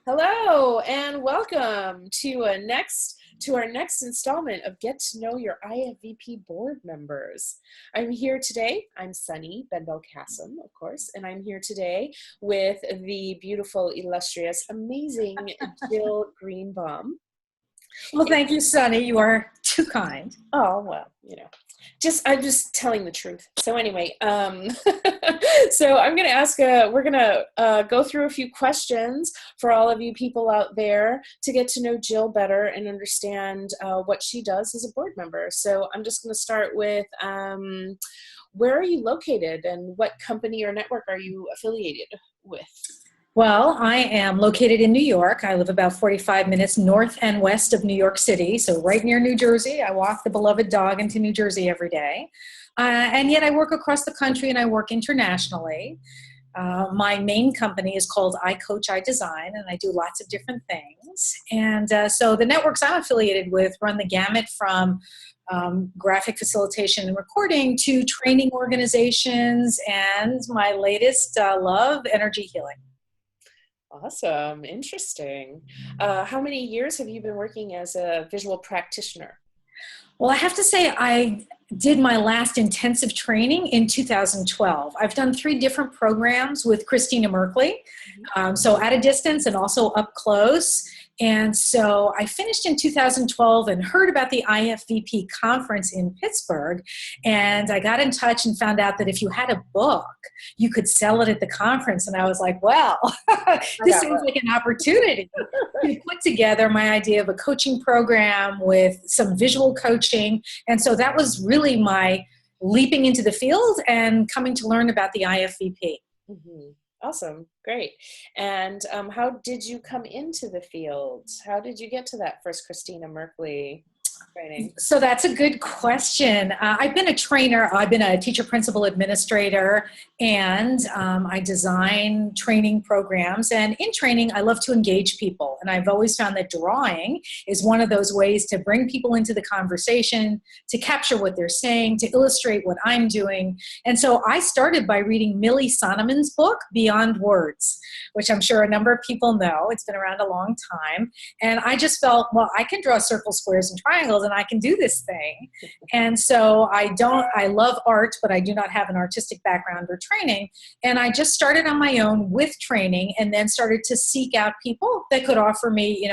Hello and welcome to our next installment of Get to Know Your IFVP Board Members. I'm here today. I'm Sunny BenBelkacem, of course, and I'm here today with the beautiful, illustrious, amazing Jill Greenbaum. Well, thank you, Sunny. You are too kind. Oh, well, I'm just telling the truth. So anyway, so I'm going to ask, we're going to go through a few questions for all of you people out there to get to know Jill better and understand what she does as a board member. So I'm just going to start with, where are you located and what company or network are you affiliated with? Well, I am located in New York. I live about 45 minutes north and west of New York City, so right near New Jersey. I walk the beloved dog into New Jersey every day. And yet I work across the country and I work internationally. My main company is called I Coach, I Design, and I do lots of different things. And so the networks I'm affiliated with run the gamut from graphic facilitation and recording to training organizations and my latest love, energy healing. Awesome. Interesting. How many years have you been working as a visual practitioner? Well, I have to say I did my last intensive training in 2012. I've done 3 different programs with Christina Merkley, so at a distance and also up close. And so I finished in 2012 and heard about the IFVP conference in Pittsburgh. And I got in touch and found out that if you had a book, you could sell it at the conference. And I was like, well, this seems like an opportunity to put together my idea of a coaching program with some visual coaching. And so that was really my leaping into the field and coming to learn about the IFVP. Mm-hmm. Awesome. Great. And how did you come into the field? How did you get to that first Christina Merkley training? So that's a good question. I've been a trainer. I've been a teacher, principal, administrator, and I design training programs. And in training, I love to engage people. And I've always found that drawing is one of those ways to bring people into the conversation, to capture what they're saying, to illustrate what I'm doing. And so I started by reading Millie Sonneman's book, Beyond Words, which I'm sure a number of people know. It's been around a long time. And I just felt, well, I can draw circles, squares, and triangles, and I can do this thing. And so I love art, but I do not have an artistic background or training. And I just started on my own with training and then started to seek out people that could offer me,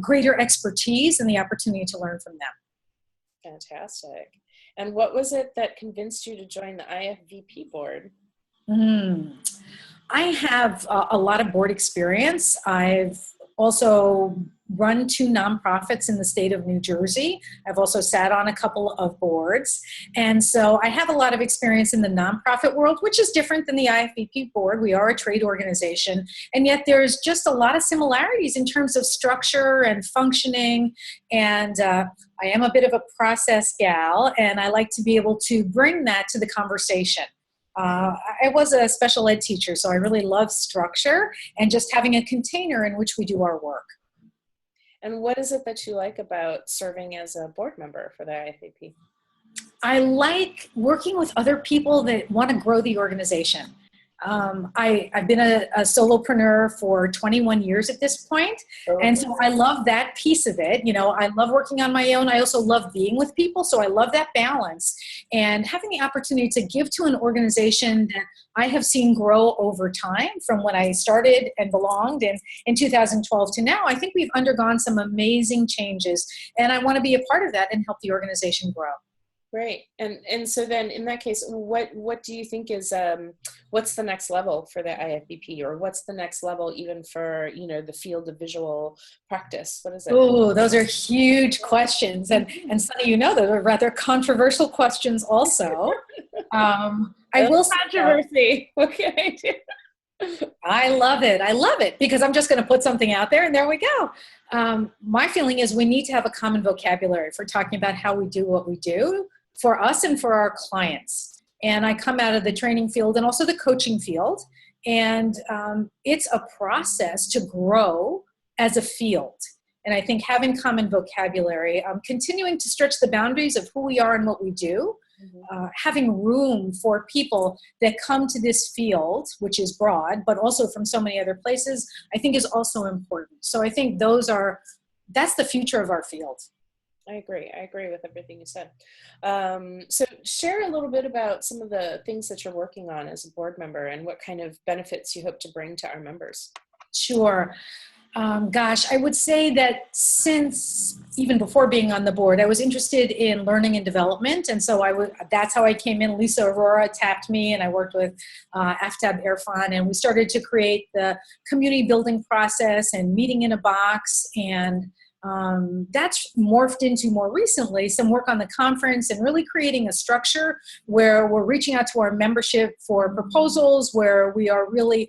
greater expertise and the opportunity to learn from them. Fantastic. And what was it that convinced you to join the IFVP board? I have a lot of board experience. I've also run 2 nonprofits in the state of New Jersey. I've also sat on a couple of boards. And so I have a lot of experience in the nonprofit world, which is different than the IFVP board. We are a trade organization. And yet there's just a lot of similarities in terms of structure and functioning. And I am a bit of a process gal, and I like to be able to bring that to the conversation. I was a special ed teacher, so I really love structure and just having a container in which we do our work. And what is it that you like about serving as a board member for the IFVP? I like working with other people that want to grow the organization. I've been a solopreneur for 21 years at this point. And so I love that piece of it. I love working on my own. I also love being with people. So I love that balance and having the opportunity to give to an organization that I have seen grow over time from when I started and belonged in 2012 to now. I think we've undergone some amazing changes, and I want to be a part of that and help the organization grow. Great. And so then in that case, what do you think is, what's the next level for the IFVP, or what's the next level even for, the field of visual practice? What is it? Oh, those are huge questions. And Sunny, those are rather controversial questions also. I will say, controversy. What can I do? I love it. I love it because I'm just going to put something out there and there we go. My feeling is we need to have a common vocabulary for talking about how we do what we do for us and for our clients. And I come out of the training field and also the coaching field. And it's a process to grow as a field. And I think having common vocabulary, continuing to stretch the boundaries of who we are and what we do, having room for people that come to this field, which is broad, but also from so many other places, I think is also important. So I think that's the future of our field. I agree. I agree with everything you said. So share a little bit about some of the things that you're working on as a board member and what kind of benefits you hope to bring to our members. Sure. Gosh, I would say that since even before being on the board, I was interested in learning and development. And so that's how I came in. Lisa Aurora tapped me and I worked with Aftab Irfan, and we started to create the community building process and meeting in a box. And that's morphed into more recently some work on the conference and really creating a structure where we're reaching out to our membership for proposals, where we are really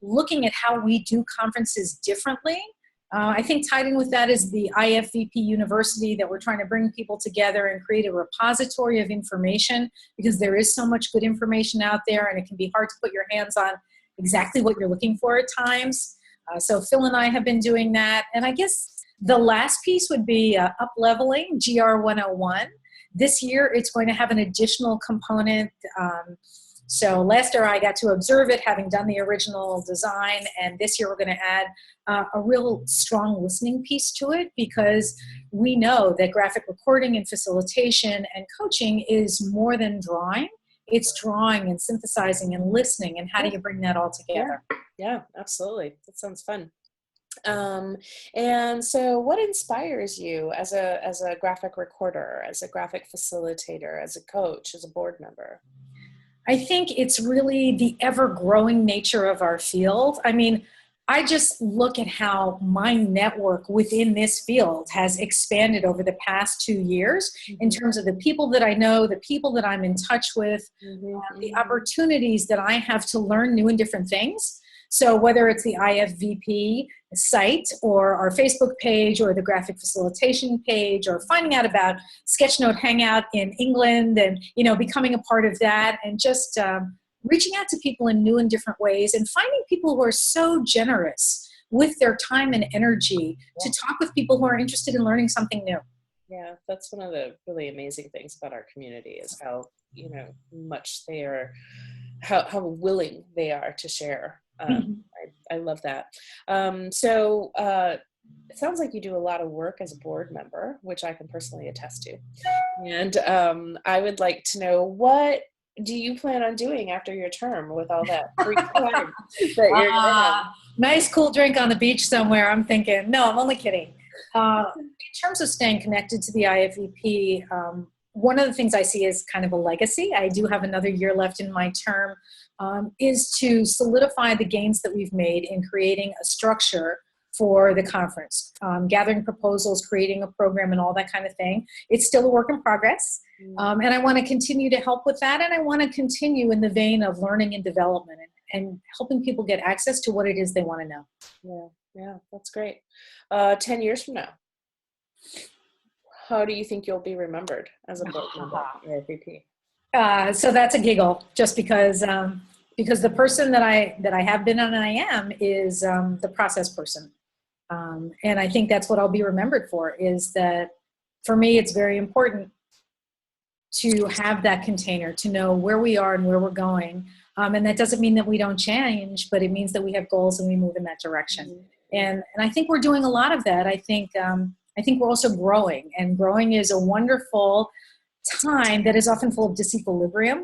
looking at how we do conferences differently. I think tied in with that is the IFVP University, that we're trying to bring people together and create a repository of information, because there is so much good information out there and it can be hard to put your hands on exactly what you're looking for at times. So Phil and I have been doing that. And I guess the last piece would be up-leveling, GR 101. This year it's going to have an additional component. So last year I got to observe it, having done the original design, and this year we're going to add a real strong listening piece to it, because we know that graphic recording and facilitation and coaching is more than drawing. It's drawing and synthesizing and listening, and how do you bring that all together? Yeah, absolutely. That sounds fun. And so what inspires you as a graphic recorder, as a graphic facilitator, as a coach, as a board member? I think it's really the ever-growing nature of our field. I mean, I just look at how my network within this field has expanded over the past 2 years in terms of the people that I know, the people that I'm in touch with, the opportunities that I have to learn new and different things. So whether it's the IFVP site or our Facebook page or the graphic facilitation page, or finding out about Sketchnote Hangout in England and, becoming a part of that, and just reaching out to people in new and different ways, and finding people who are so generous with their time and energy to talk with people who are interested in learning something new. Yeah, that's one of the really amazing things about our community, is how, much they are, how willing they are to share. I love that. So it sounds like you do a lot of work as a board member, which I can personally attest to. And I would like to know, what do you plan on doing after your term with all that free time that you're going to have? Nice cool drink on the beach somewhere, I'm thinking. No, I'm only kidding. In terms of staying connected to the IFVP, one of the things I see as kind of a legacy, I do have another year left in my term, is to solidify the gains that we've made in creating a structure for the conference, gathering proposals, creating a program, and all that kind of thing. It's still a work in progress, and I want to continue to help with that, and I want to continue in the vein of learning and development and helping people get access to what it is they want to know. Yeah, that's great. 10 years from now, how do you think you'll be remembered as a board member or VP? So that's a giggle, just because the person that I have been and I am is the process person. And I think that's what I'll be remembered for, is that for me, it's very important to have that container, to know where we are and where we're going. And that doesn't mean that we don't change, but it means that we have goals and we move in that direction. And I think we're doing a lot of that. I think we're also growing, and growing is a wonderful time that is often full of disequilibrium,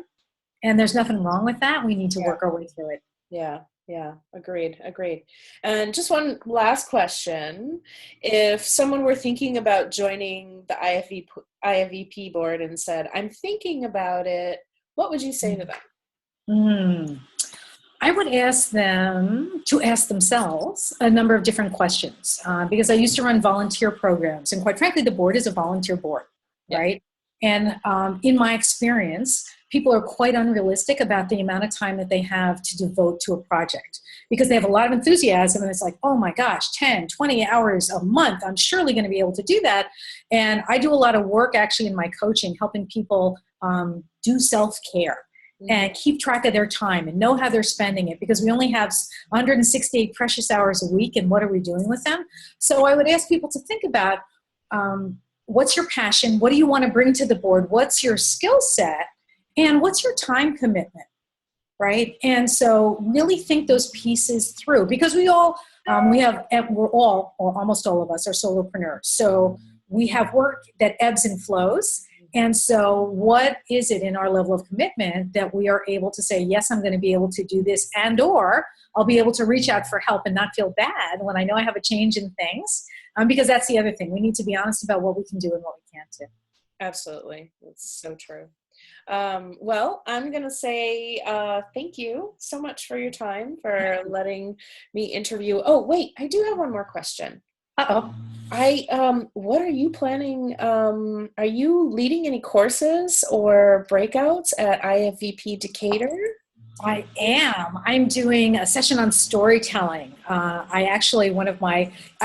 and there's nothing wrong with that. We need to work our way through it. Yeah, agreed. And just one last question. If someone were thinking about joining the IFVP board and said, I'm thinking about it, what would you say to them? I would ask them to ask themselves a number of different questions, because I used to run volunteer programs, and quite frankly, the board is a volunteer board, right? And in my experience, people are quite unrealistic about the amount of time that they have to devote to a project, because they have a lot of enthusiasm, and it's like, oh my gosh, 10, 20 hours a month, I'm surely going to be able to do that. And I do a lot of work actually in my coaching, helping people do self-care and keep track of their time and know how they're spending it, because we only have 168 precious hours a week, and what are we doing with them? So I would ask people to think about what's your passion? What do you want to bring to the board? What's your skill set? And what's your time commitment, right? And so really think those pieces through, because we're all, or almost all of us are solopreneurs. So we have work that ebbs and flows. And so what is it in our level of commitment that we are able to say, yes, I'm going to be able to do this, and or I'll be able to reach out for help and not feel bad when I know I have a change in things. Because that's the other thing. We need to be honest about what we can do and what we can't do. Absolutely. That's so true. Well, I'm going to say thank you so much for your time, for letting me interview. Oh, wait, I do have one more question. Uh-oh. What are you planning? Are you leading any courses or breakouts at IFVP Decatur? I am. I'm doing a session on storytelling. I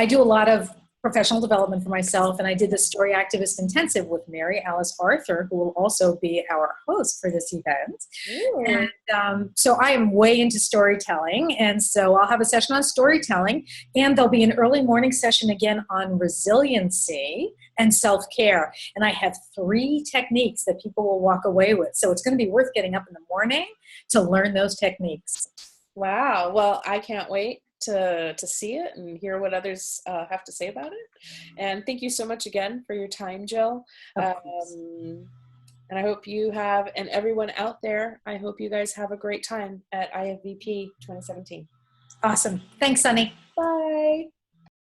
do a lot of professional development for myself, and I did the Story Activist Intensive with Mary Alice Arthur, who will also be our host for this event. Ooh. And so I am way into storytelling, and so I'll have a session on storytelling, and there'll be an early morning session again on resiliency and self-care. And I have 3 techniques that people will walk away with. So it's going to be worth getting up in the morning to learn those techniques. Wow. Well, I can't wait to see it and hear what others have to say about it. And thank you so much again for your time, Jill. And I hope you have, and everyone out there, I hope you guys have a great time at IFVP 2017. Awesome. Thanks, Sunny. Bye.